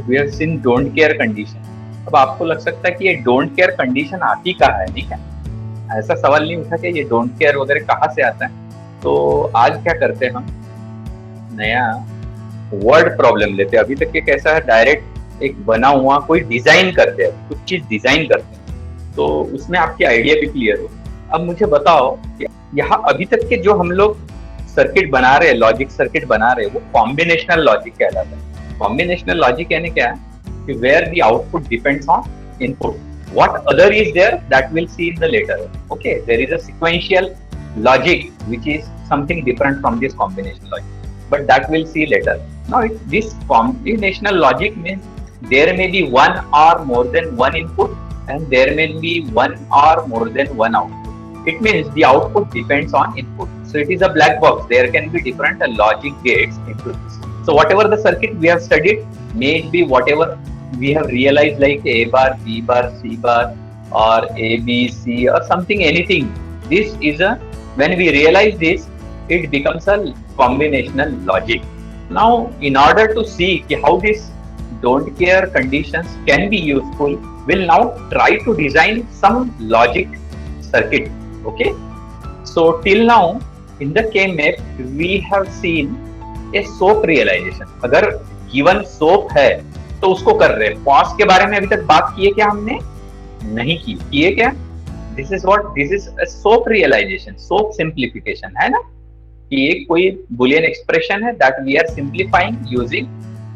We have seen don't care condition. अब आपको लग सकता है कि ये डोंट केयर कंडीशन आती कहाँ है, ठीक है? ऐसा सवाल नहीं उठा कि ये डोंट केयर वगैरह कहाँ से आता है। तो आज क्या करते हैं, हम नया वर्ड प्रॉब्लम लेते हैं। अभी तक ये कैसा है, डायरेक्ट एक बना हुआ कोई डिजाइन करते हैं, कुछ चीज डिजाइन करते हैं, तो उसमें आपकी आइडिया भी क्लियर हो। अब मुझे बताओ कि यहाँ अभी तक के जो हम लोग सर्किट बना रहे हैं, लॉजिक सर्किट बना रहे हैं, वो कॉम्बिनेशनल लॉजिक कहलाता है। कॉम्बिनेशनल लॉजिक यानी क्या है कि where the output depends on input, what other is there that we'll see in the later. Okay, there is a sequential logic which is something different from this combinational logic, but that we'll see later. Now this combinational logic means there may be one or more than one input and there may be one or more than one output. It means the output depends on input, so it is a black box. There can be different logic gates into this. So whatever the circuit we have studied, may it be whatever we have realized, like A bar, B bar, C bar, or A, B, C, or something, anything. This is a, when we realize this, it becomes a combinational logic. Now, in order to see how this don't care conditions can be useful, we'll now try to design some logic circuit. Okay. So till now, in the K-map, we have seen a SOAP realization. अगर given SOAP है, तो उसको कर रहे हैं। Pause के बारे में अभी तक बात की है क्या हमने? नहीं की। किए क्या? This is what, this is a SOP realisation, SOP simplification, है ना? कि एक कोई बुलियन एक्सप्रेशन है that we are simplifying using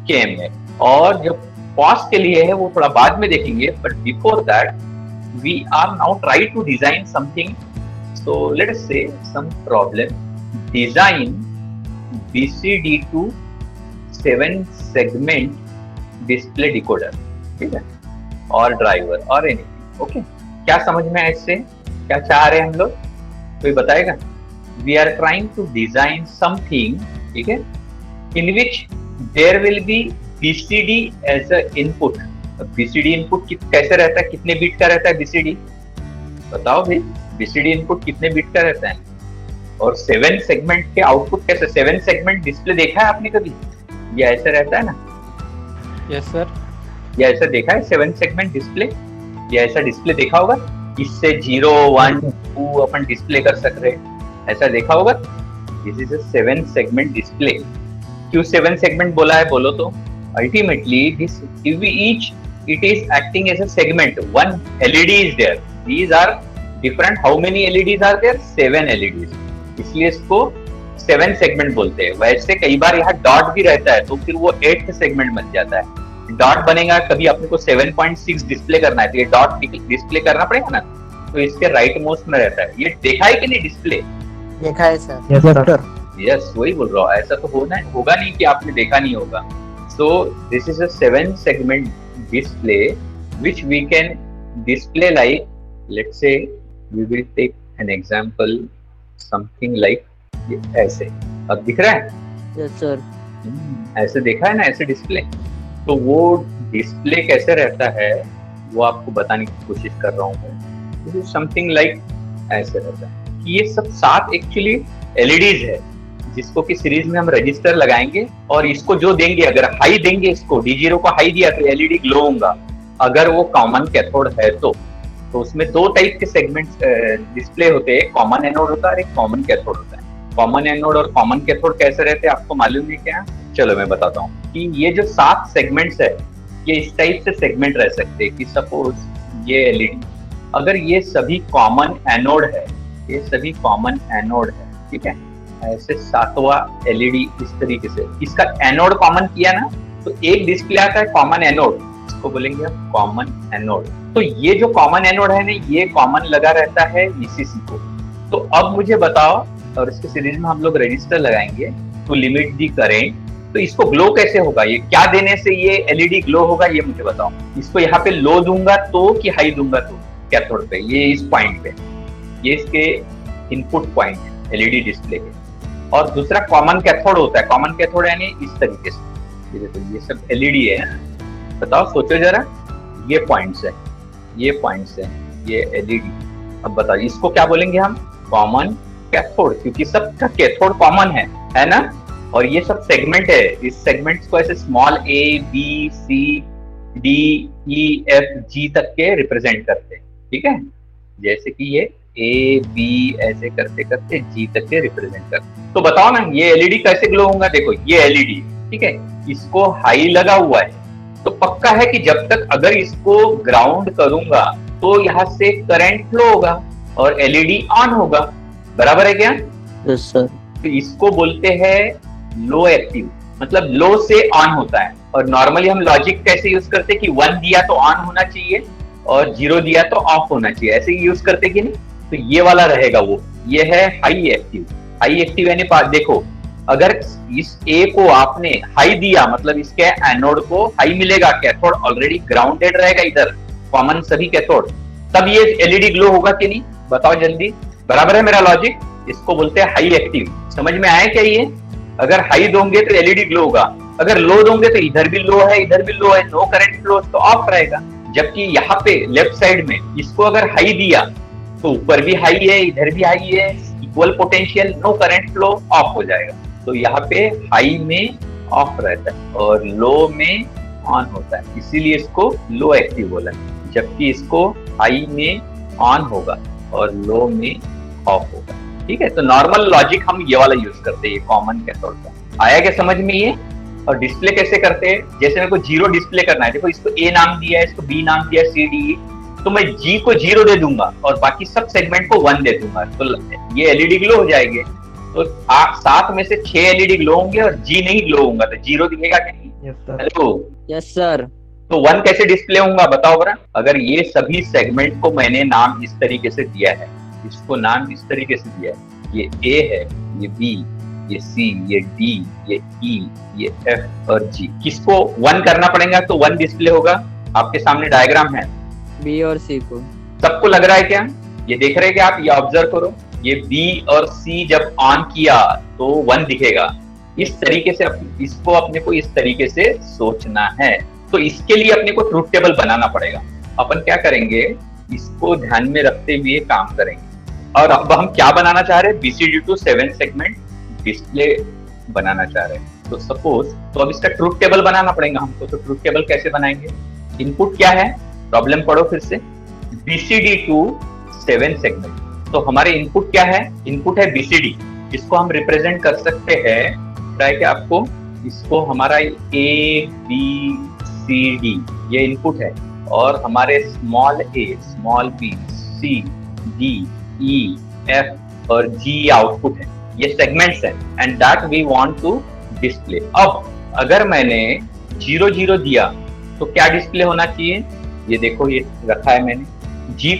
K map. और जो पॉज के लिए है वो थोड़ा बाद में देखेंगे, but before that we are now try to design something. So let us say some problem, design BCD to 7 segment display decoder, ठीक है, और ड्राइवर और एनीथिंग। ओके, क्या समझ में है इससे? क्या चाह रहे हैं हम लोग? कोई बताएगा? We are trying to design something, ठीक है, in which there will be BCD as a input. BCD input कैसे रहता है, कितने बिट का रहता है बीसीडी? बताओ भाई, बीसीडी इनपुट कितने बिट का रहता है? और 7 सेगमेंट के आउटपुट कैसे? 7 सेगमेंट डिस्प्ले देखा है आपने कभी? ये ऐसे रहता है ना? Yes sir. ये ऐसा देखा है 7 सेगमेंट डिस्प्ले? ये ऐसा डिस्प्ले देखा होगा? इससे 0, 1, 2 अपन डिस्प्ले कर सक रहे, ऐसा देखा होगा? This is a 7 segment display. क्यों 7 सेगमेंट बोला है बोलो तो? Ultimately this each it is acting as a segment, one LED is there, these are different. How many LEDs are there? 7 LEDs, इसलिए इसको 7 सेगमेंट बोलते हैं। वैसे कई बार यहाँ डॉट भी रहता है तो फिर वो 8th सेगमेंट बन जाता है। डॉट बनेगा, कभी अपने को 7.6 डिस्प्ले करना है तो ये डॉट डिस्प्ले करना पड़ेगा ना, तो इसके राइट मोस्ट में रहता है। ये देखा है कि नहीं डिस्प्ले? देखा है सर। Yes sir. यस, वही बोल रहा हूँ, ऐसा तो होगा नहीं कि आपने देखा नहीं होगा। So this is a 7 segment display which we can display like, let's say we will take an example, something like ऐसे। अब दिख रहा है? Yes sir. ऐसे देखा है ना, ऐसे डिस्प्ले। तो वो डिस्प्ले कैसे रहता है वो आपको बताने की कोशिश कर रहा हूँ। समथिंग लाइक ऐसे रहता है कि ये सब 7 एक्चुअली एलईडीज है, जिसको कि सीरीज में हम रजिस्टर लगाएंगे और इसको जो देंगे, अगर हाई देंगे, इसको D0 को हाई दिया तो एलईडी ग्लो होगा। अगर वो कॉमन कैथोड है तो उसमें 2 टाइप के सेगमेंट डिस्प्ले होते हैं, कॉमन एनोड होता है और एक कॉमन कैथोड होता है। कॉमन एनोड और कॉमन कैथोड कैसे रहते हैं आपको मालूम है क्या? चलो मैं बताता हूँ कि ये जो 7 सेगमेंट्स है, ये इस टाइप से सेगमेंट रह सकते हैं कि सपोज ये एलईडी, अगर ये सभी कॉमन एनोड है, ये सभी कॉमन एनोड है, ठीक है, ऐसे 7वां एलईडी इस तरीके से, इसका एनोड कॉमन किया ना तो एक डिस्प्ले आता है कॉमन एनोड, इसको बोलेंगे हम कॉमन एनोड। तो ये जो कॉमन एनोड है ना, ये कॉमन लगा रहता है वीसीसी को। तो अब मुझे बताओ, और इसके सीरीज में हम लोग रजिस्टर लगाएंगे टू लिमिट दी करेंट, तो इसको ग्लो कैसे होगा? ये क्या देने से ये एलईडी ग्लो होगा, ये मुझे बताओ। इसको यहाँ पे लो दूंगा तो कि हाई दूंगा तो? कैथोड पे, ये इस पॉइंट पे, ये इसके इनपुट पॉइंट है एलईडी डिस्प्ले के। और दूसरा कॉमन कैथोड होता है, कॉमन कैथोड यानी इस तरीके से, ये देखो ये सब एलईडी है। बताओ, सोचो जरा, ये पॉइंट्स है, ये पॉइंट्स है, ये एलईडी। अब बताओ इसको क्या बोलेंगे हम? कॉमन कैथोड, क्योंकि सबका कैथोड कॉमन है ना? और ये सब सेगमेंट है, इस सेगमेंट्स को ऐसे small A B C D E F G तक के रिप्रेजेंट करते हैं, ठीक है। जैसे कि ये ए बी ऐसे करते करते जी तक के रिप्रेजेंट करते हैं। तो बताओ ना ये एलईडी कैसे ग्लो होगा। देखो ये एलईडी, ठीक है, इसको हाई लगा हुआ है, तो पक्का है कि जब तक अगर इसको ग्राउंड करूंगा तो यहाँ से करंट फ्लो होगा और एलईडी ऑन होगा, बराबर है क्या। Yes sir. तो इसको बोलते हैं लो एक्टिव, मतलब लो से ऑन होता है। और नॉर्मली हम लॉजिक कैसे यूज करते हैं कि 1 दिया तो ऑन होना चाहिए और 0 दिया तो ऑफ होना चाहिए, ऐसे ही यूज करते कि नहीं। तो ये वाला रहेगा वो, ये है हाई एक्टिव। हाई एक्टिव यानी देखो अगर इस ए को आपने हाई दिया मतलब इसके एनोड को हाई मिलेगा, कैथोड ऑलरेडी ग्राउंडेड रहेगा इधर, कॉमन सभी कैथोड, तब ये एलईडी ग्लो होगा कि नहीं, बताओ जल्दी। बराबर है मेरा लॉजिक, इसको बोलते हैं हाई एक्टिव। समझ में आया क्या ये। अगर हाई दोगे तो एलईडी ग्लो होगा, अगर लो दोगे तो इधर भी लो है इधर भी लो है, नो करंट फ्लो तो ऑफ रहेगा। जबकि यहाँ पे लेफ्ट साइड में इसको अगर हाई दिया तो ऊपर भी हाई है इधर भी हाई है, equal potential, no current flow, off हो जाएगा। तो यहाँ पे हाई में ऑफ रहता है और लो में ऑन होता है, इसीलिए इसको लो एक्टिव बोला है। जबकि इसको हाई में ऑन होगा और लो में ऑफ होगा, ठीक है। तो नॉर्मल लॉजिक हम ये वाला यूज करते हैं, ये कॉमन कैथोड का। आया क्या समझ में ये। और डिस्प्ले कैसे करते हैं, जैसे मेरे को 0 डिस्प्ले करना है, देखो इसको ए नाम दिया है, इसको बी नाम दिया है, सी डी, तो मैं जी को 0 दे दूंगा और बाकी सब सेगमेंट को 1 दे दूंगा, तो ये एलईडी ग्लो हो जाएगी। तो 7 में से 6 एलईडी ग्लो होंगे और जी नहीं ग्लो होगा, तो 0 दिखेगा कि नहीं। Hello yes sir. तो 1 कैसे डिस्प्ले होगा बताओ बरा। अगर ये सभी सेगमेंट को मैंने नाम इस तरीके से दिया है, इसको नाम इस तरीके से दिया है, ये ए है, ये बी, ये सी, ये डी, ये ई, ये एफ और जी, किसको 1 करना पड़ेगा तो 1 डिस्प्ले होगा। आपके सामने डायग्राम है, बी और सी को सबको लग रहा है क्या, ये देख रहे हैं क्या आप, ये ऑब्जर्व करो, ये बी और सी जब ऑन किया तो 1 दिखेगा। इस तरीके से इसको अपने को इस तरीके से सोचना है। तो इसके लिए अपने को ट्रुथ टेबल बनाना पड़ेगा। अपन क्या करेंगे, इसको ध्यान में रखते हुए काम करेंगे। और अब हम क्या बनाना चाह रहे हैं, BCD to 7 सेगमेंट डिस्प्ले बनाना चाह रहे हैं। तो सपोज, तो अब इसका ट्रुथ टेबल बनाना पड़ेगा हमको। तो ट्रुथ टेबल कैसे बनाएंगे, इनपुट क्या है, प्रॉब्लम पढ़ो फिर से, BCD to 7 सेगमेंट। तो हमारे इनपुट क्या है, इनपुट है BCD, जिसको हम रिप्रेजेंट कर सकते हैं, क्या आपको, इसको हमारा A B C D ये इनपुट है और हमारे small a, small b, c, d, e, f और g आउटपुट है, ये सेगमेंट्स हैं and that we want to display. अब अगर मैंने 0 0 दिया तो क्या डिस्प्ले होना चाहिए, ये देखो ये रखा है मैंने, g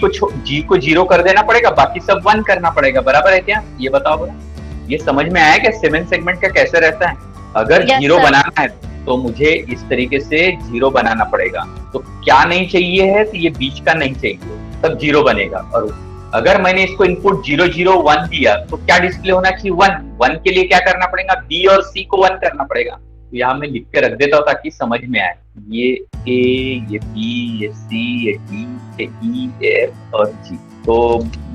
को 0 कर देना पड़ेगा, बाकी सब 1 करना पड़ेगा, बराबर है क्या, ये बताओ बरा। ये समझ में आया क्या 7 सेगमेंट का कैसे रहता है। अगर 0 बनाना है तो मुझे इस तरीके से 0 बनाना पड़ेगा। तो क्या नहीं चाहिए है, तो ये बीच का नहीं चाहिए, तब 0 बनेगा। और अगर मैंने इसको इनपुट 0 0 1 दिया तो क्या डिस्प्ले होना चाहिए, 1। 1 के लिए क्या करना पड़ेगा, बी और सी को 1 करना पड़ेगा। तो यहाँ मैं लिख के रख देता हूँ ताकि समझ में आए, ये ए, ये बी, ये सी, ये डी, ये ई, एफ और जी। तो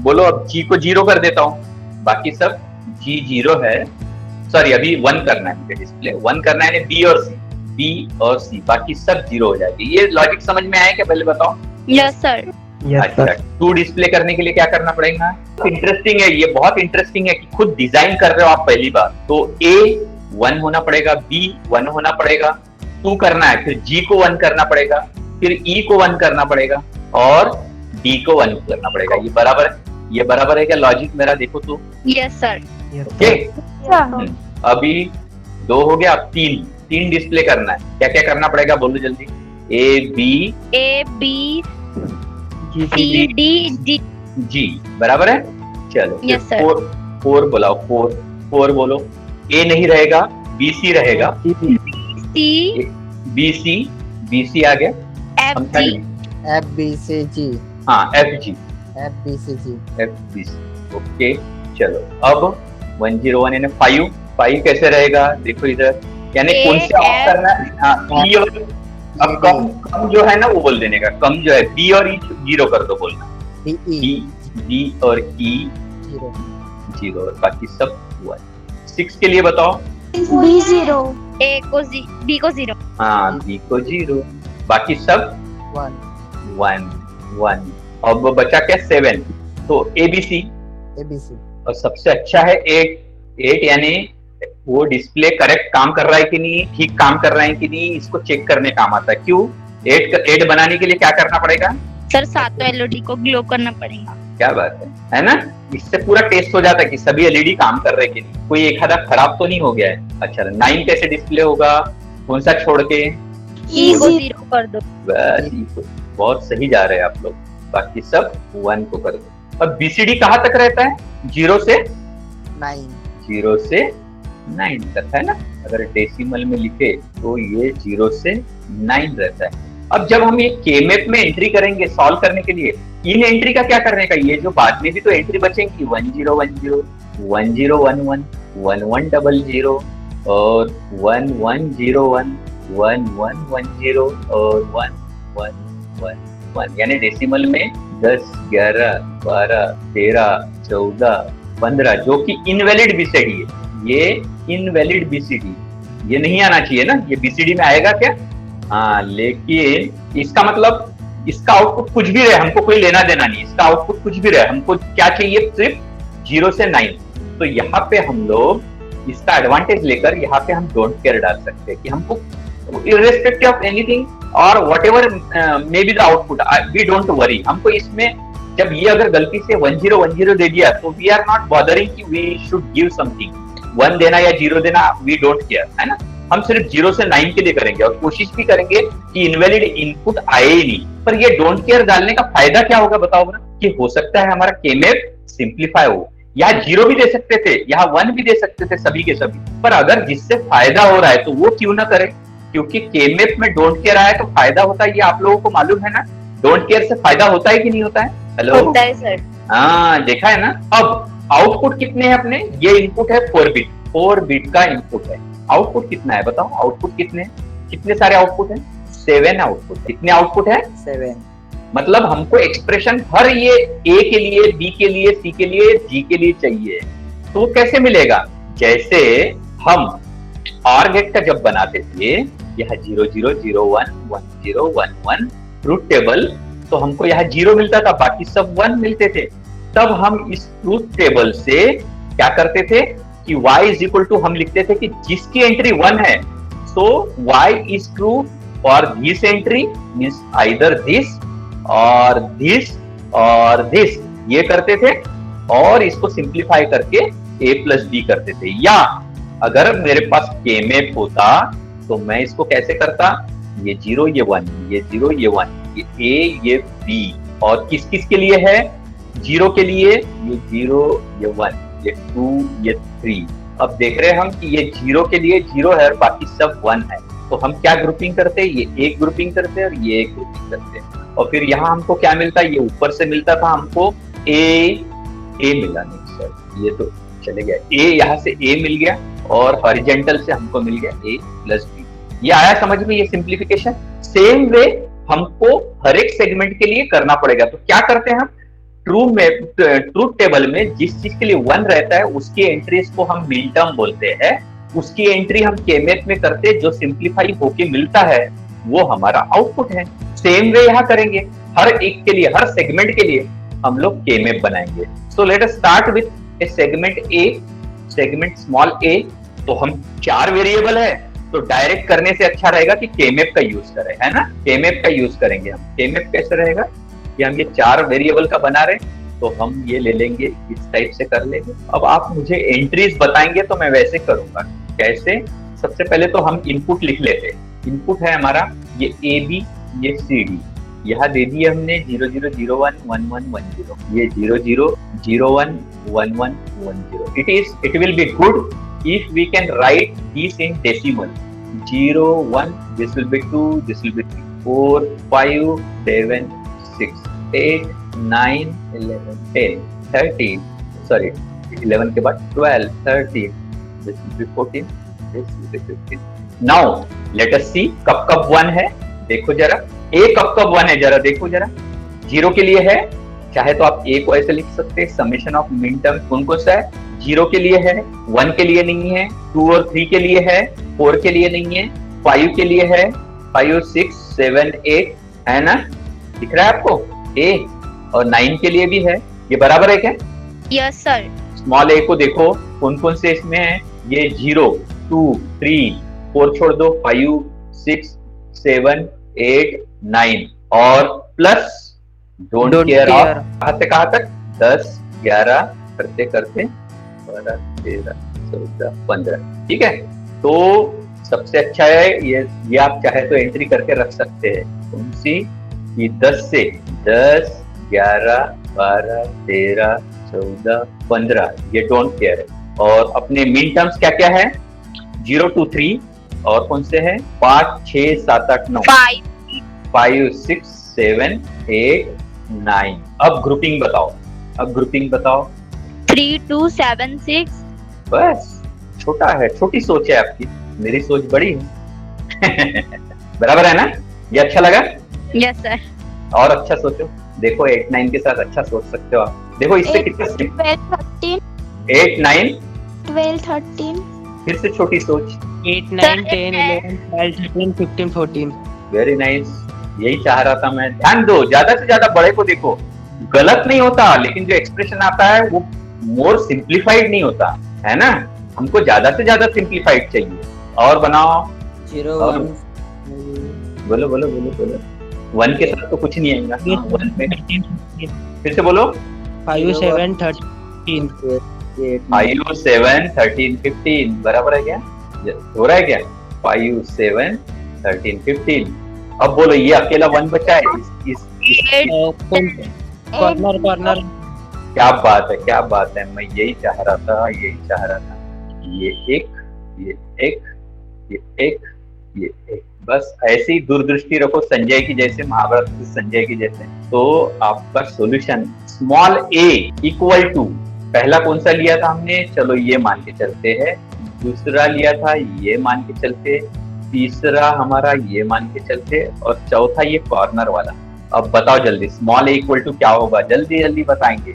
बोलो अब जी को 0 कर देता हूँ, बाकी सब जी 0 है, सॉरी अभी 1 करना है मुझे, डिस्प्ले 1 करना है बी और सी, बी और सी, बाकी सब 0 हो जाएगी। ये लॉजिक समझ में आया क्या, पहले बताओ। Yes sir. अच्छा, 2 डिस्प्ले करने के लिए क्या करना पड़ेगा, इंटरेस्टिंग है, ये बहुत इंटरेस्टिंग है कि खुद डिजाइन कर रहे हो आप पहली बार। तो A 1 होना पड़ेगा, B 1 होना पड़ेगा, 2 करना है, फिर G को 1 करना पड़ेगा, फिर E को 1 करना पड़ेगा और D को 1 करना पड़ेगा। ये बराबर है, ये बराबर है क्या लॉजिक मेरा, देखो तो। Yes sir. ओके, अभी 2 हो गया, अब 3 डिस्प्ले करना है, क्या क्या करना पड़ेगा बोलो जल्दी। A B C D G, बराबर है। चलो यस सर। 4 बुलाओ, 4 बोलो। A नहीं रहेगा, BC रहेगा, C B C आ गया, F G F B C G. हाँ FG, F B C G. FBC। Okay चलो, अब 101 यानी 5 कैसे रहेगा, देखो इधर, यानी कौन से ऑफ करना है, हाँ E और, अब कम जो है ना वो बोल देने का, कम जो है B और E 0 कर दो बोलना, D और E 0 और बाकी सब हुआ। 6 के लिए बताओ, B0 A को B को 0 हाँ, बी को 0, बाकी सब 1 1 1। अब बचा क्या 7, तो ABC, ABC और सबसे अच्छा है 8 8, यानी वो डिस्प्ले करेक्ट काम कर रहा है कि नहीं, ठीक काम कर रहा है कि नहीं, इसको चेक करने काम आता है। क्यों? 8 बनाने के लिए क्या करना पड़ेगा सर? सातों एलईडी को ग्लो करना पड़ेगा। क्या बात है ना? इससे पूरा टेस्ट हो जाता है कि सभी एलईडी काम कर रहे हैं कि नहीं, कोई एक आधा खराब तो नहीं हो गया है। अच्छा, 9 कैसे डिस्प्ले होगा, कौन सा छोड़ के? E को 0 कर दो। बस, बहुत सही जा रहे हैं आप लोग, बाकी सब 1 को कर दो। अब बीसीडी कहाँ तक रहता है? 0 से 9 0 से 9 तक, है ना? अगर डेसिमल में लिखे तो ये 0 से 9 रहता है। अब जब हम ये केमेप में एंट्री करेंगे सॉल्व करने के लिए, इन एंट्री का क्या करने का? ये जो बाद में भी तो एंट्री बचेंगी, 1010 1011 1100 और 1101 1110 और 1111, यानी डेसिमल में 10 11 12 13 14 15, जो कि इनवैलिड बीसीडी है। ये इनवैलिड बीसीडी, ये नहीं आना चाहिए ना, ये बीसीडी में आएगा क्या? हाँ, लेकिन इसका मतलब इसका आउटपुट कुछ भी रहे, हमको कोई लेना देना नहीं, इसका आउटपुट कुछ भी रहे, हमको क्या चाहिए? सिर्फ 0 से 9। तो यहाँ पे हम लोग इसका एडवांटेज लेकर यहाँ पे हम डोंट केयर डाल सकते हैं कि हमको irrespective of anything or whatever may be the output, we don't worry। हमको इसमें जब ये अगर गलती से 1010 दे दिया तो we are not bothering कि we should give something, 1 देना या 0 देना, we don't care, है ना? हम सिर्फ 0 से 9 के लिए करेंगे और कोशिश भी करेंगे कि इनवैलिड इनपुट आए ही नहीं। पर ये डोंट केयर डालने का फायदा क्या होगा बताओ बना? कि हो सकता है हमारा केमेप सिंप्लीफाई हो, यहाँ 0 भी दे सकते थे, यहाँ 1 भी दे सकते थे, सभी के सभी। पर अगर जिससे फायदा हो रहा है तो वो क्यों ना करें? क्योंकि केमेप में डोंट केयर आया तो फायदा होता है, ये आप लोगों को मालूम है ना? डोंट केयर से फायदा होता है कि नहीं होता है? हेलो, होता है सर। हाँ, देखा है ना? अब आउटपुट कितने हैं अपने? ये इनपुट है 4 बिट, 4 बिट का इनपुट है। आउटपुट कितना है बताओ? आउटपुट कितने? कितने सारे आउटपुट है? 7 आउटपुट। कितने आउटपुट है? 7। मतलब हमको एक्सप्रेशन हर ये ए के लिए, बी के लिए, सी के लिए, जी के लिए चाहिए। तो कैसे मिलेगा? जैसे हम ऑर गेट का जब बनाते थे, यह 0001 1011 ट्रूथ टेबल, तो हमको यहाँ 0 मिलता था, बाकी सब 1 मिलते थे। तब हम इस ट्रूथ टेबल से क्या करते थे कि y इज इक्वल टू, हम लिखते थे कि जिसकी एंट्री 1 है, सो y is true for this entry, means either this और दिस और दिस, ये करते थे और इसको सिंप्लीफाई करके a प्लस b करते थे। या अगर मेरे पास केमेप होता तो मैं इसको कैसे करता? ये 0 ये 1, ये 0 ये 1, ये a ये b, और किस किस के लिए है? 0 के लिए ये 0 ये 1, ये 2 ये 3। अब देख रहे हैं हम कि ये 0 के लिए 0 है और बाकी सब 1 है, तो हम क्या ग्रुपिंग करते हैं? ये एक ग्रुपिंग करते हैं और ये एक ग्रुपिंग करते हैं। और फिर यहाँ हमको क्या मिलता है? ये ऊपर से मिलता था हमको a मिला नहीं सर, ये तो चले गया, a यहाँ से a मिल गया और हॉरिजेंटल से हमको मिल गया a प्लस b। ये आया समझ में? ये सिंप्लीफिकेशन। सेम वे हमको हर एक सेगमेंट के लिए करना पड़ेगा। तो क्या करते हैं हम? ट्रूथ टेबल में जिस चीज के लिए 1 रहता है उसकी एंट्रीज को हम मिन टर्म बोलते हैं, उसकी एंट्री हम केमेप में करते, जो सिंप्लीफाई होके मिलता है वो हमारा आउटपुट है। सेम वे यहाँ करेंगे, हर एक के लिए, हर सेगमेंट के लिए हम लोग केमेप बनाएंगे। So let us start with A segment A, segment small A. तो हम 4 वेरिएबल है, तो डायरेक्ट करने से अच्छा रहेगा कि केमेप का यूज करें, है ना? केमेप का यूज करेंगे हम। केमेप कैसे रहेगा कि हम ये 4 वेरिएबल का बना रहे, तो हम ये ले लेंगे, इस टाइप से कर लेंगे। अब आप मुझे एंट्रीज बताएंगे तो मैं वैसे करूंगा। कैसे? सबसे पहले तो हम इनपुट लिख लेते। इनपुट है हमारा ये ए बी, ये सी डी, यहाँ दे दिए हमने 0001 1110, ये 0001 1110। It will be good if we can write these in decimal. 0 1, this will be 2, this will be 3, 4 5 7 6 8 9 11 10 13, sorry 11 के बाद 12 13, this will be 14, this will be 15। Now let us see कब कब 1 है, देखो जरा। a कब कब 1 है, जरा देखो जरा। 0 के लिए है चाहे तो आप ए को ऐसे लिख सकते हैं, समेशन ऑफ मिन टर्म कौन कौन सा है, 0 के लिए है, 1 के लिए नहीं है, 2 और 3 के लिए है, 4 के लिए नहीं है, 5 के लिए है, 5, 6, 7, 8 है ना, दिख रहा है आपको ए, और 9 के लिए भी है। ये बराबर है क्या? Yes sir. स्मॉल ए को देखो कौन कौन से इसमें है, ये 0, 2, 3, 4 छोड़ दो, 5, 6, 7, 8, 9 और प्लस डोंट केयर ऑफ कहां से कहां तक, 10, 11 करते करते 12, 13, 14, 15। ठीक है, तो सबसे अच्छा है ये आप चाहे तो एंट्री करके रख सकते हैं, कौन सी, ये 10 से 10, 11, 12, 13, 14, 15 ये डोंट केयर है। और अपने मीन टर्म्स क्या क्या है, 0 to 3 और कौन से हैं, 5, 6, 7, 8, 9, 5, 6, 7, 8, 9। अब ग्रुपिंग बताओ, अब ग्रुपिंग बताओ। 3, 2, 7, 6। बस छोटा है, छोटी सोच है आपकी, मेरी सोच बड़ी है। बराबर है ना, ये अच्छा लगा? Yes sir. और अच्छा सोचो, देखो 8, 9 के साथ अच्छा सोच सकते हो आप। देखो इससे कितने 12, 13, 8, 9 12, 13, फिर से छोटी सोच, 8, 9, 10, 11, 12, 13, 15, 14। वेरी नाइस, यही चाह रहा था मैं। ध्यान दो, ज्यादा से ज्यादा बड़े को देखो, गलत नहीं होता लेकिन जो एक्सप्रेशन आता है वो मोर सिंप्लीफाइड नहीं होता है ना, हमको ज्यादा से ज्यादा सिंप्लीफाइड चाहिए। और बनाओ 0, और 1, बोलो बोलो बोलो बोलो, 1 के साथ तो कुछ नहीं आएगा। हाँ, 1 में फिर से बोलो, 5, 7, 13। 5, 7, 13, 15 बराबर है क्या, हो रहा है क्या, 5, 7, 13, 15। अब बोलो ये अकेला 1 बचा है, इस कॉर्नर। क्या बात है, क्या बात है, मैं यही चाह रहा था, यही चाह रहा था। ये एक, ये एक, ये एक, ये एक, बस ऐसी दूरदृष्टि रखो संजय की जैसे, महाभारत के संजय की जैसे, तो आपका solution small a equal to, पहला कौन सा लिया था हमने, चलो ये मान के चलते हैं, दूसरा लिया था ये मान के चलते, तीसरा हमारा ये मान के चलते, और चौथा ये कॉर्नर वाला। अब बताओ जल्दी, स्मॉल a इक्वल टू क्या होगा, जल्दी जल्दी बताएंगे।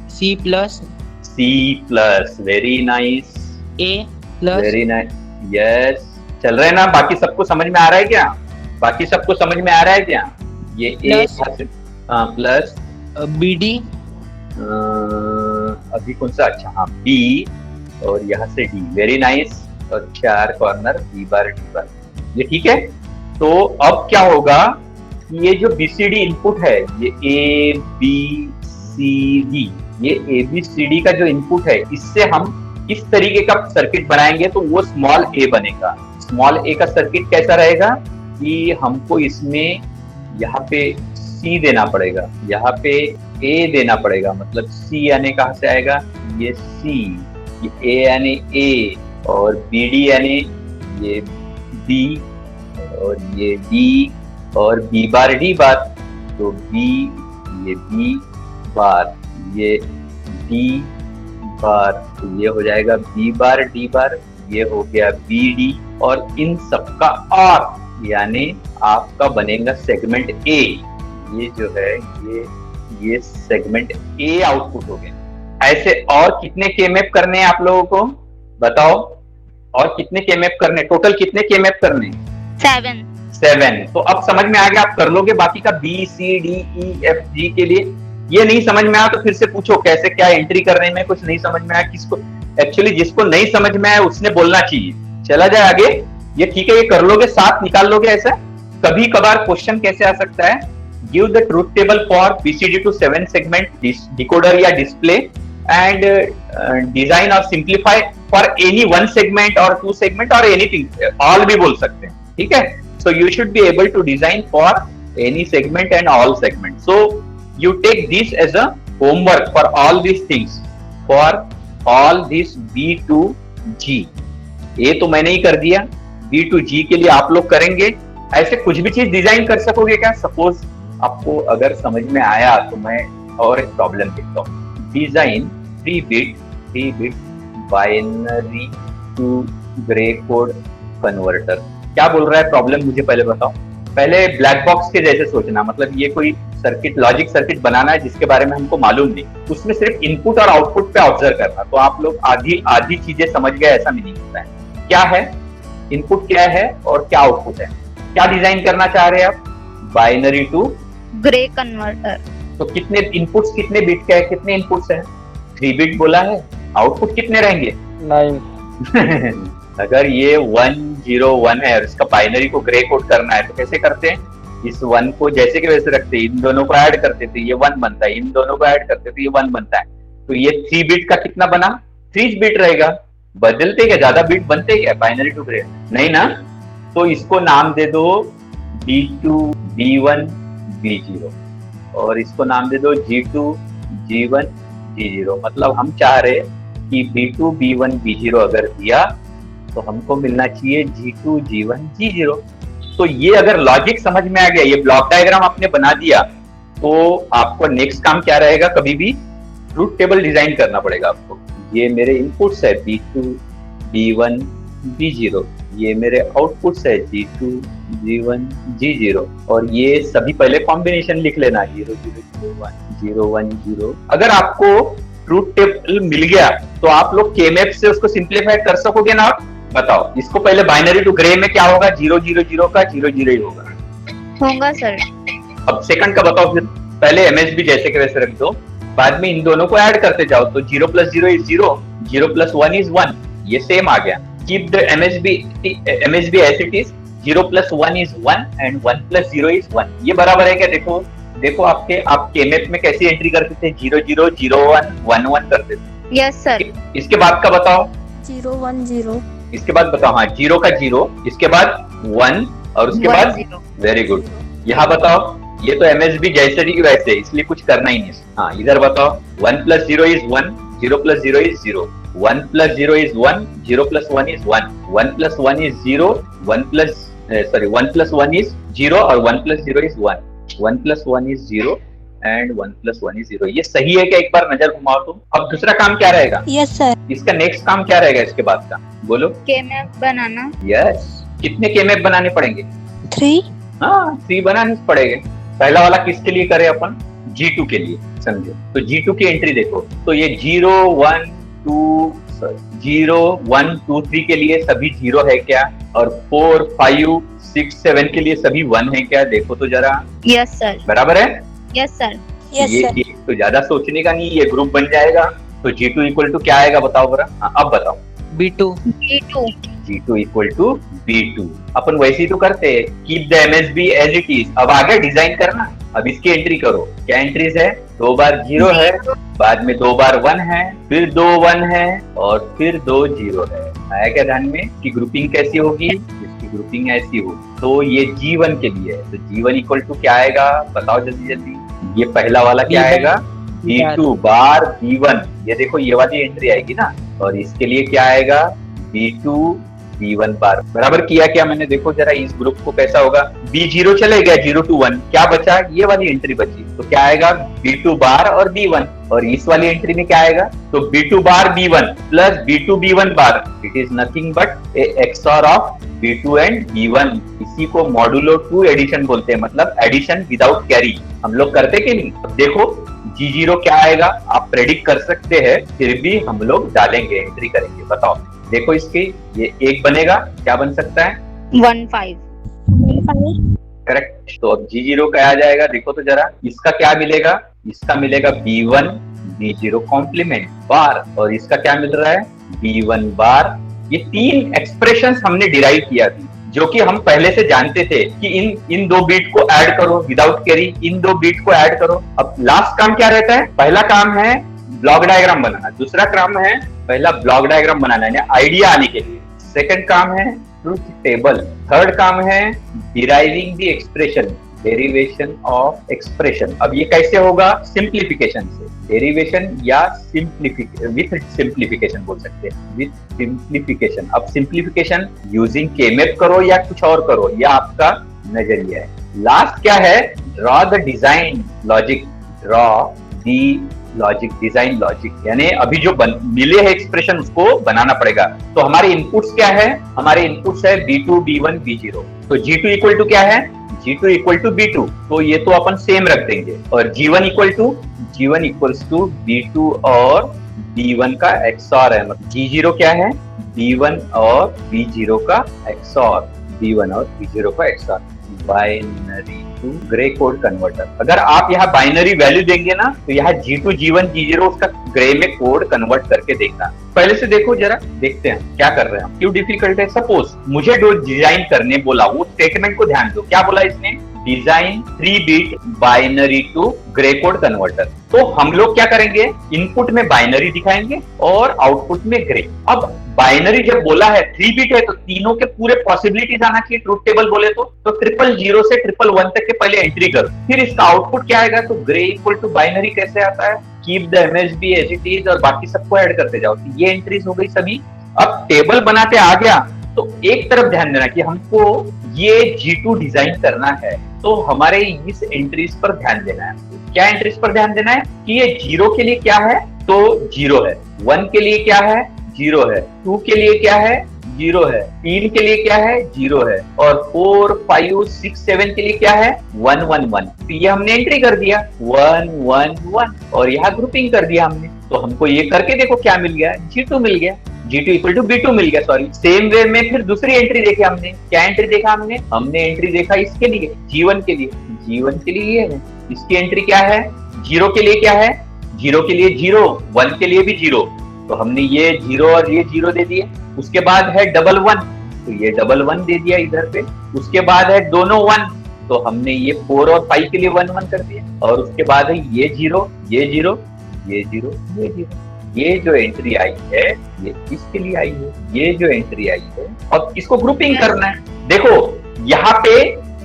C plus C+, very nice, A plus very nice, yes. चल रहे हैं ना, बाकी सबको समझ में आ रहा है क्या, बाकी सबको समझ में आ रहा है क्या, ये A प्लस BD, अभी कौन सा, अच्छा हाँ B, और यहाँ से D, वेरी नाइस, और 4 कॉर्नर D बार, ये ठीक है। तो अब क्या होगा, ये जो BCD इनपुट है, ये ABCD, ये ABCD का जो इनपुट है, इससे हम किस तरीके का सर्किट बनाएंगे, तो वो स्मॉल a बनेगा। स्मॉल a का सर्किट कैसा रहेगा कि हमको इसमें यहाँ पे C देना पड़ेगा, यहाँ पे A देना पड़ेगा, मतलब C यानी कहाँ से आएगा, ये C, ये A यानी A, और BD यानी ये B, और ये D, और B बार D बार, तो B, ये B बार, ये D बार, तो ये हो जाएगा B बार D बार, ये हो गया BD, और इन सबका और यानी आपका बनेगा सेगमेंट A। ये जो है ये सेगमेंट A आउटपुट हो गया। ऐसे और कितने के मैप करने हैं आप लोगों को बताओ, और कितने के मैप करने, टोटल कितने के मैप करने, 7। तो अब समझ में आ गया, आप कर लोगे बाकी का B C D E F G के लिए। ये नहीं समझ में आया तो फिर से पूछो कैसे क्या एंट्री करने में, कुछ नहीं समझ में आया, किसको एक्चुअली जिसको नहीं समझ में आया उसने बोलना चाहिए, चला जाए आगे। ये ठीक है, ये कर लोगे, 7 निकाल लोगे। ऐसा कभी कभार क्वेश्चन कैसे आ सकता है, give the truth table for BCD to 7 segment decoder या डिस्प्ले एंड डिजाइन और सिंप्लीफाई फॉर एनी 1 सेगमेंट और 2 सेगमेंट और एनीथिंग, ऑल भी बोल सकते हैं, ठीक है। So you should be able to design for any segment and all segments. So you take this as a homework for all these things, for all this B to G. A तो मैंने ही कर दिया, B to G के लिए आप लोग करेंगे। ऐसे कुछ भी चीज डिजाइन कर सकोगे क्या? सपोज आपको अगर समझ में आया तो मैं और एक प्रॉब्लम देखता हूँ, design 3 bit binary to grey code converter. क्या बोल रहा है प्रॉब्लम, मुझे पहले बताओ। पहले ब्लैक बॉक्स के जैसे सोचना, मतलब ये कोई सर्किट, लॉजिक सर्किट बनाना है जिसके बारे में हमको मालूम नहीं, उसमें सिर्फ इनपुट और आउटपुट पे ऑब्जर्व करना। तो आप लोग आधी चीजें समझ गए ऐसा भी नहीं होता है। क्या है इनपुट, क्या है और क्या आउटपुट है, क्या डिजाइन करना चाह रहे हैं आप? Binary to gray converter. तो कितने इनपुट्स, कितने बिट के हैं, कितने इनपुट्स हैं? 3 बिट बोला है। आउटपुट कितने रहेंगे? 9। अगर ये 1 0 1 है और इसका बाइनरी को ग्रे कोड करना है तो कैसे करते हैं? इस 1 को जैसे के वैसे रखते हैं, इन दोनों को ऐड करते थे ये 1 बनता है, इन दोनों को ऐड करते थे ये 1 बनता है। तो ये 3 बिट का कितना बना? 3 बिट रहेगा। बदलते क्या, ज्यादा बिट बनते क्या बाइनरी टू ग्रे? नहीं ना। तो इसको नाम दे दो B2 B1 B0 और इसको नाम दे दो G2 G1 G0। मतलब हम चाह रहे कि B2 B1 B0 अगर दिया तो हमको मिलना चाहिए G2 G1 G0। तो ये अगर लॉजिक समझ में आ गया, ये ब्लॉक डायग्राम आपने बना दिया, तो आपको नेक्स्ट काम क्या रहेगा? कभी भी ट्रूथ टेबल डिजाइन करना पड़ेगा आपको। ये मेरे इनपुट्स है B2 B1 B0, ये मेरे आउटपुट्स है G2 G1 G0 और ये सभी पहले कॉम्बिनेशन लिख लेना 0 0 0 1 0 1 0। अगर आपको ट्रूथ टेबल मिल गया तो आप लोग K-मैप से उसको सिंप्लीफाई कर सकोगे ना? बताओ, इसको पहले बाइनरी टू ग्रे में क्या होगा? 0 0 0 का 0 0 ही होगा सर। अब सेकंड का बताओ फिर। पहले MSB जैसे के वैसे रख दो, बाद में इन दोनों को ऐड करते जाओ। तो 0 + 0 = 0, 0 + 1 = 1, ये सेम आ गया। Keep the MSB as it is, 0 + 1 = 1 and 1 + 0 = 1। ये बराबर है क्या? देखो आप K-मैप में कैसी एंट्री करते थे? 0 0 0 1 1 1 करते थे। Yes sir. इसके बाद का बताओ। 0 1 0। इसके बाद बताओ। हाँ, 0 का 0, इसके बाद 1 और उसके बाद 0। Very good. यहाँ बताओ, ये तो MSB जैसे ही वैसे, इसलिए कुछ करना ही नहीं। हाँ, इधर बताओ। 1 + 0 = 1, 0 + 0 = 0, 1 + 0 = 1, 0 + 1 = 1, 1 + 1 = 0, 1 + 1 = 0 और 1 + 0 = 1, 1 + 1 = 0 एंड 1 + 1 = 0। ये सही है क्या? एक बार नजर घुमाओ तुम। अब दूसरा काम क्या रहेगा? Yes sir. इसका नेक्स्ट काम क्या रहेगा इसके बाद का? बोलो। K-मैप बनाना। यस। कितने K-मैप बनाने पड़ेंगे? 3। हाँ, 3 बनाने पड़ेंगे। पहला वाला किसके लिए करें अपन? G2 के लिए, समझो। तो G2 की एंट्री देखो, तो ये 0 1 2 3 के लिए सभी 0 है क्या? और 4 5 6 7 के लिए सभी 1 है क्या? देखो तो जरा। Yes sir. बराबर है? Yes sir. ये तो ज्यादा सोचने का नहीं, ये ग्रुप बन जाएगा। तो G2 = क्या आएगा बताओ बरा? हाँ, अब बताओ। B2। G2 = B2। अपन वैसे ही तो करते हैं, keep the MSB as it is। अब आगे डिजाइन करना। अब इसकी एंट्री करो। क्या एंट्रीज है? 2 बार 0 है, बाद में 2 बार 1 है, फिर 2 1 है और फिर 2 0 है। आया क्या ध्यान में? कि ग्रुपिंग कैसी होगी? इसकी ग्रुपिंग ऐसी होगी। तो ये G1 के लिए है, तो G1 = क्या आएगा? बताओ जल्दी जल्दी। ये पहला वाला क्या आएगा? B2 बार B1। ये देखो, ये वाली एंट्री आएगी ना। और इसके लिए क्या आएगा? B2 B1 बार। बराबर किया क्या मैंने? देखो जरा इस ग्रुप को कैसा होगा। B0 चले गया, 0 to 1, क्या बचा? ये वाली एंट्री बची। तो क्या आएगा? B2 बार और B1। और इस वाली एंट्री में क्या आएगा? तो B2 bar B1 plus B2 B1 bar. It is nothing but A XOR of B2 and B1। इसी को मॉडुलो 2 एडिशन बोलते हैं, मतलब एडिशन विदाउट कैरी। हम लोग करते कि नहीं? अब देखो G0 क्या आएगा? आप प्रेडिक्ट कर सकते हैं, फिर भी हम लोग डालेंगे, एंट्री करेंगे। बताओ। देखो इसके, ये 1 बनेगा, क्या बन सकता है? 1 5। करेक्ट। तो अब G0 का आ जाएगा, देखो तो जरा। इसका क्या मिलेगा? इसका मिलेगा B1 B0 कॉम्प्लीमेंट बार, और इसका क्या मिल रहा है? B1 बार। ये 3 एक्सप्रेशंस हमने डिराइव किया थी, जो कि हम पहले से जानते थे कि इन 2 बीट को ऐड करो विदाउट कैरी, इन 2 बीट को ऐड करो। अब लास्ट काम क्या रहता है? पहला काम है ब्लॉक डायग्राम बनाना, दूसरा काम है पहला ब्लॉक डायग्राम बनाना है आइडिया आने के लिए, सेकंड काम है ट्रूथ टेबल, थर्ड काम है deriving the expression, derivation of expression. अब ये कैसे होगा? सिंप्लीफिकेशन से। डेरिवेशन या विथ सिंप्लीफिकेशन बोल सकते हैं, विथ सिंप्लीफिकेशन। अब सिंप्लीफिकेशन यूजिंग K-मैप करो या कुछ और करो, यह आपका नजरिया है। लास्ट क्या है? Draw the design logic, draw the logic, design logic, यानी अभी जो मिले हैं एक्सप्रेशन उसको बनाना पड़ेगा। तो हमारे इनपुट्स क्या है? हमारे इनपुट्स है B2 B1 B0। तो G2 = क्या है? G2 इक्वल टू B2, तो ये तो अपन सेम रख देंगे, और G1 इक्वल्स टू B2 और B1 का XOR है, मतलब G0 क्या है, B1 और B0 का XOR, B1 और B0 का XOR, binary to grey code converter. अगर आप यहाँ बाइनरी वैल्यू देंगे ना, तो यहाँ G2 G1 G0 उसका ग्रे में कोड कन्वर्ट करके देखना। पहले से देखो जरा, देखते हैं क्या कर रहे हैं, क्यों डिफिकल्ट है। सपोज मुझे जो डिजाइन करने बोला, वो स्टेटमेंट को ध्यान दो, क्या बोला इसने, design three bit binary to grey code converter. तो हम लोग क्या करेंगे, इनपुट में बाइनरी दिखाएंगे और आउटपुट में ग्रे। अब बाइनरी जब बोला है 3-बिट है, तो तीनों के पूरे पॉसिबिलिटीज आना चाहिए ट्रूथ टेबल बोले तो 000 से 111 तक के पहले एंट्री करो, फिर इसका आउटपुट क्या आएगा, तो ग्रे इक्वल टू बाइनरी कैसे आता है, keep the MSB as it is, और बाकी सबको ऐड करते जाओ। तो ये एंट्रीज हो गई सभी। अब टेबल बनाते आ गया, तो एक तरफ ध्यान देना कि हमको ये G2 डिजाइन करना है, तो हमारे इस एंट्रीज पर ध्यान देना है। क्या एंट्रीज पर ध्यान देना है कि ये 0 के लिए क्या है, तो 0 है, 1 के लिए क्या है, 0 है, 2 के लिए क्या है, 0 है, 3 के लिए क्या है, 0 है, और 4, 5, 6, 7 के लिए क्या है, 1, 1, 1। तो ये हमने एंट्री कर दिया 1, 1, 1, और यहाँ ग्रुपिंग कर दिया हमने। तो हमको ये करके देखो क्या मिल गया, G2 मिल गया, G2 इक्वल टू B2 मिल गया, सॉरी। सेम वे में फिर दूसरी एंट्री देखी हमने, क्या एंट्री देखा हमने एंट्री देखा इसके लिए, G1 के लिए, G1 के लिए ये है, इसकी एंट्री क्या है, 0 के लिए क्या है, 0 के लिए 0, 1 के लिए भी 0, तो हमने ये 0 और ये 0 दे दिए। उसके बाद है 1, तो ये 1 दे दिया इधर पे। उसके बाद है दोनों 1, तो हमने ये 4 और 5 के लिए 1, 1 कर दिया। और उसके बाद है ये 0, ये 0, ये 0, ये 0। ये जो एंट्री आई है ये इसके लिए आई है, ये जो एंट्री आई है। अब इसको ग्रुपिंग करना है। देखो यहाँ पे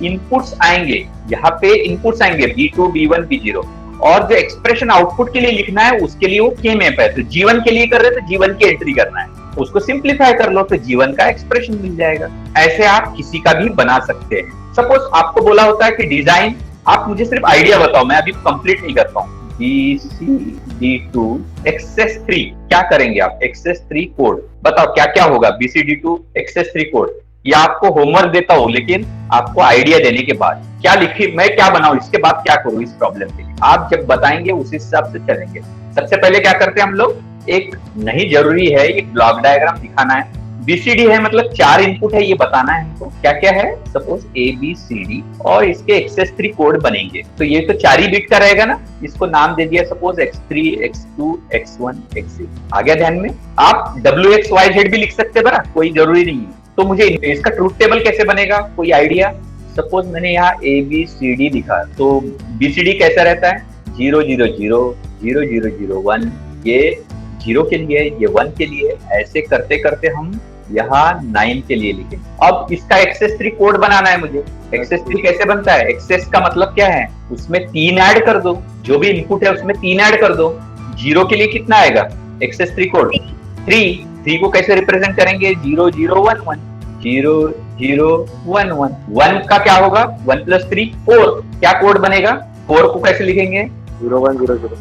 इनपुट्स आएंगे, यहाँ पे इनपुट्स आएंगे B2, B1, B0, और जो एक्सप्रेशन आउटपुट के लिए लिखना है उसके लिए वो के मैप है। तो G1 के लिए कर रहे तो G1 की एंट्री करना है, उसको सिंप्लीफाई कर लो तो G1 का एक्सप्रेशन मिल जाएगा। ऐसे आप किसी का भी बना सकते हैं। सपोज आपको बोला होता है कि डिजाइन, आप मुझे सिर्फ आइडिया बताओ, मैं अभी कंप्लीट नहीं करता हूँ। BCD2 XS3 क्या करेंगे आप, XS3 कोड बताओ क्या क्या होगा, BCD2 XS3 कोड। या आपको होमवर्क देता हूं, लेकिन आपको आइडिया देने के बाद क्या लिखी, मैं क्या बनाऊं, इसके बाद क्या करूं इस प्रॉब्लम के लिए, आप जब बताएंगे उस हिसाब से चलेंगे। सबसे पहले क्या करते हैं हम लोग, एक नहीं जरूरी है एक ब्लॉक डायग्राम दिखाना है। BCD है मतलब 4 इनपुट है, ये बताना है हमको क्या क्या है। सपोज ABCD और इसके XS3 कोड बनेंगे, तो ये तो 4 ही बिट का रहेगा ना, इसको नाम दे दिया suppose X3, X2, X1, X0। आ गया ध्यान में। आप WXYZ भी लिख सकते हैं, बरा कोई जरूरी नहीं है। तो मुझे इसका ट्रूथ टेबल कैसे बनेगा, कोई आइडिया। सपोज मैंने यहाँ ABCD लिखा, तो BCD कैसा रहता है, 0 0 0 0 0 0 1, ये 0 के लिए, ये 1 के लिए। ऐसे करते करते हम यहाँ 9 के लिए लिखेंगे। अब इसका XS3 कोड बनाना है मुझे। XS3 कैसे बनता है, XS का मतलब क्या है, उसमें 3 ऐड कर दो, जो भी इनपुट है उसमें 3 ऐड कर दो। 0 के लिए कितना आएगा XS3 कोड, 3 को कैसे रिप्रेजेंट करेंगे, 0 0 1 1 0 0 1 1। 1 का क्या होगा, 1 + 3 4, क्या कोड बनेगा, 4 को कैसे लिखेंगे, 0 1 0 0।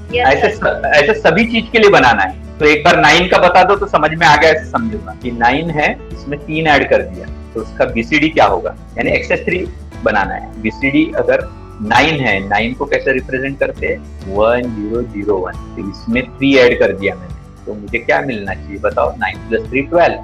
ऐसे सभी चीज के लिए बनाना है। तो एक बार 9 का बता दो तो समझ में आ गया, ऐसे समझूंगा कि 9 है, इसमें 3 ऐड कर दिया, तो उसका BCD क्या होगा, यानी XS3 बनाना है। BCD अगर 9 है, 9 को कैसे रिप्रेजेंट करते हैं, 1 0 0 1, तो इसमें 3 ऐड कर दिया मैंने, तो मुझे क्या मिलना चाहिए बताओ, 9 + 3 12,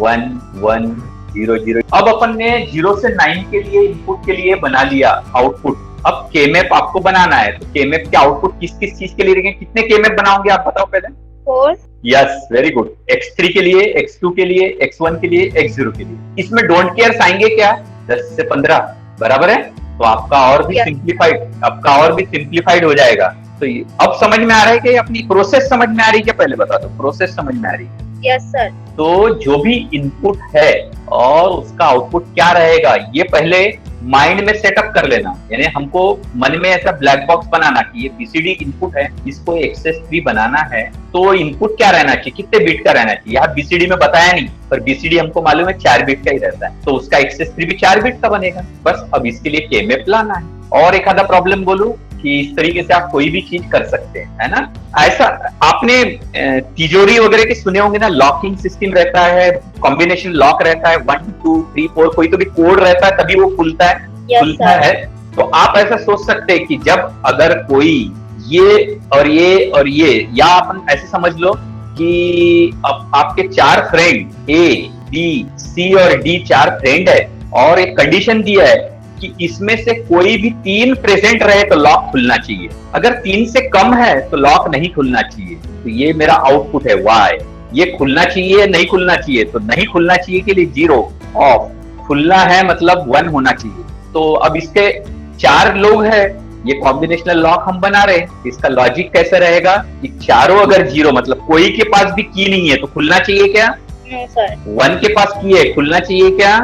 1 1 0 0। अब अपन ने 0 से 9 के लिए इनपुट के लिए बना लिया आउटपुट। अब K-मैप आपको बनाना है, तो K-मैप के आउटपुट किस किस चीज के लिए देंगे, कितने K-मैप बनाओगे आप बताओ पहले। 4, यस, वेरी गुड। X3 के लिए, X2 के लिए, X1 के लिए, X0 के लिए। इसमें डोंट केयर आएंगे क्या, 10 से 15, बराबर है। तो आपका और भी सिंप्लीफाइड हो जाएगा। तो अब समझ में आ रहा है कि अपनी प्रोसेस समझ में आ रही है, पहले बता दो प्रोसेस समझ में आ रही है। Yes sir. तो जो भी इनपुट है और उसका आउटपुट क्या रहेगा, ये पहले माइंड में सेटअप कर लेना। यानी हमको मन में ऐसा ब्लैक बॉक्स बनाना कि ये BCD इनपुट है, इसको XS3 बनाना है, तो इनपुट क्या रहना चाहिए, कितने बिट का रहना चाहिए। यहाँ BCD में बताया नहीं, पर BCD हमको मालूम है 4 बिट का ही रहता है, तो उसका XS3 भी 4 बिट का बनेगा। बस अब इसके लिए K-मैप लाना है। और एक आधा प्रॉब्लम बोलूं कि इस तरीके से आप कोई भी चीज कर सकते हैं, है ना। ऐसा आपने तिजोरी वगैरह के सुने होंगे ना, लॉकिंग सिस्टम रहता है, कॉम्बिनेशन लॉक रहता है, 1 2 3 4, कोई तो भी कोड रहता है तभी वो खुलता है। Yes, खुलता sir. है, तो आप ऐसा सोच सकते हैं कि जब अगर कोई ये और ये और ये, या अपन ऐसे समझ लो कि अब आपके 4 फ्रेंड ए बी सी और डी 4 फ्रेंड है, और एक कंडीशन दिया है कि इसमें से कोई भी 3 प्रेजेंट रहे तो लॉक खुलना चाहिए, अगर 3 से कम है तो लॉक नहीं खुलना चाहिए। तो ये मेरा आउटपुट है वाई। ये खुलना चाहिए नहीं खुलना चाहिए, तो नहीं खुलना चाहिए के लिए 0 ऑफ, खुलना है मतलब 1 होना चाहिए। तो अब इसके 4 लोग हैं, ये कॉम्बिनेशनल लॉक हम बना रहे हैं। इसका लॉजिक कैसे रहेगा कि चारों अगर 0 मतलब कोई के पास भी की नहीं है तो खुलना चाहिए क्या? No, sir. 1 के पास की है, खुलना चाहिए क्या?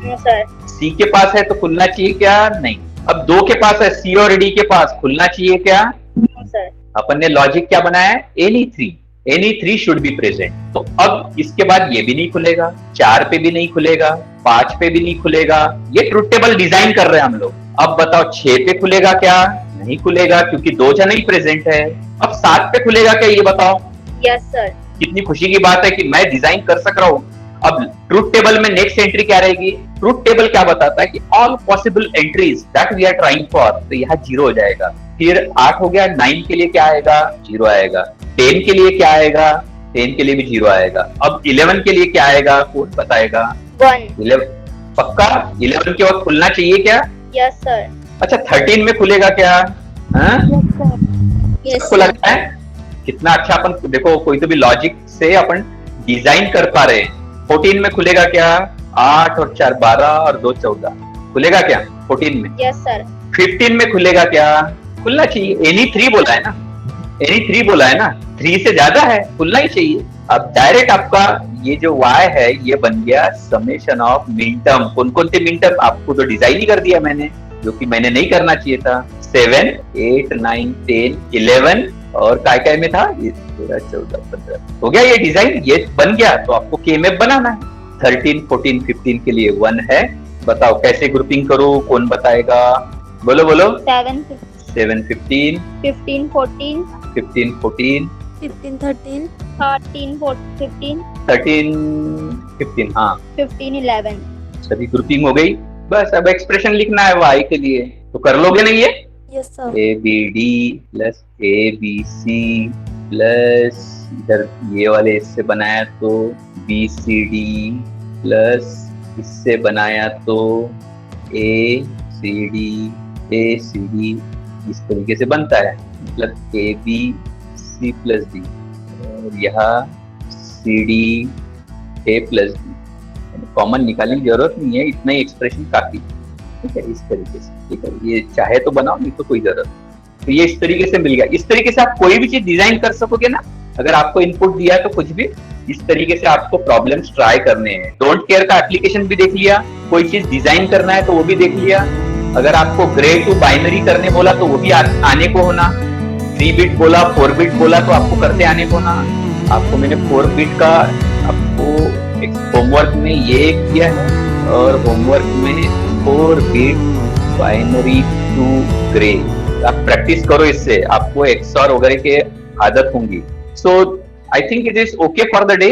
No, sir. सी के पास है तो खुलना चाहिए क्या? नहीं। अब 2 के पास है, सी और डी के पास, खुलना चाहिए क्या? No, sir. अपन ने लॉजिक क्या बनाया है? Any three should be present. तो अब इसके बाद ये भी नहीं खुलेगा, 4 पे भी नहीं खुलेगा, 5 पे भी नहीं खुलेगा। ये ट्रुथ टेबल डिजाइन कर रहे हैं हम लोग। अब बताओ 6 पे खुलेगा क्या? नहीं खुलेगा, क्योंकि 2 जन ही प्रेजेंट है। अब 7 पे खुलेगा क्या, ये बताओ? Yes, sir. कितनी खुशी की बात है कि मैं डिजाइन कर सक रहा हूं। अब ट्रुथ टेबल में नेक्स्ट एंट्री क्या रहेगी? ट्रुथ टेबल क्या बताता है कि all possible entries that we are trying for, तो यहाँ 0 हो जाएगा। फिर 8 हो गया, 9 के लिए क्या आएगा? 0 आएगा। 10 के लिए क्या आएगा? 10 के लिए भी 0 आएगा। अब 11 के लिए क्या आएगा? कौन बताएगा? 1. 11 पक्का 11 के वक्त खुलना चाहिए क्या? Yes, sir. अच्छा 13 में खुलेगा क्या? हाँ? Yes, सबको sir. लगता है कितना अच्छा अपन देखो, कोई तो भी लॉजिक से अपन डिजाइन कर पा रहे हैं। 14 में खुलेगा क्या? 8 और 4 12 और 2 14, खुलेगा क्या 14 में? Yes, sir. 15 में खुलेगा क्या? खुलना चाहिए। एनी 3 बोला है ना, एनी 3 बोला है ना, 3 से ज्यादा है, खुलना ही चाहिए। अब डायरेक्ट आपका ये जो y है ये बन गया समेशन ऑफ मिनटर्म। कौन कौन से मिनटर्म? आपको तो डिजाइन ही कर दिया मैंने, जो कि मैंने नहीं करना चाहिए था। 7 8 9 10 11 और काय में था ये 13 14 15 हो गया ये डिजाइन, ये बन गया। तो आपको K-मैप बनाना है। 13 14 15 के लिए 1 है। बताओ कैसे ग्रुपिंग करूं, कौन बताएगा? बोलो बोलो। 7 7 15 15 14 15 14 15 13 13 14 15 13 15 हाँ 15 11. सभी ग्रुपिंग हो गई। बस अब एक्सप्रेशन लिखना है y के लिए, तो कर लोगे नहीं ये? Yes, sir. ABD plus ABC plus इधर ये वाले इससे बनाया तो BCD प्लस इससे बनाया तो ACD इस तरीके से बनता है। मतलब ABC प्लस D और यहाँ CD A plus D। Common निकालने की जरूरत नहीं है, इतना ही एक्सप्रेशन काफी। ठीक है, इस तरीके से। ठीक है, ये चाहे तो बनाओ, नहीं तो कोई जरूरत नहीं। तो ये इस तरीके से मिल गया। इस तरीके से आप कोई भी चीज डिजाइन कर सकोगे ना। अगर आपको इनपुट दिया है तो कुछ भी इस तरीके से आपको प्रॉब्लम्स ट्राई करने हैं। डोंट केयर का एप्लीकेशन भी देख लिया, कोई चीज डिजाइन करना है तो वो भी देख लिया। अगर आपको ग्रे टू बाइनरी करने बोला तो वो भी आने को होना। 3 बिट बोला, 4 बिट बोला तो आपको करते आने को ना। आपको मैंने 4 बिट का आपको होमवर्क में ये किया है, और होमवर्क में 4 बिट बाइनरी टू ग्रे। आप प्रैक्टिस करो, इससे आपको एक्सऑर वगैरह के आदत होंगी। So I think it is okay for the day.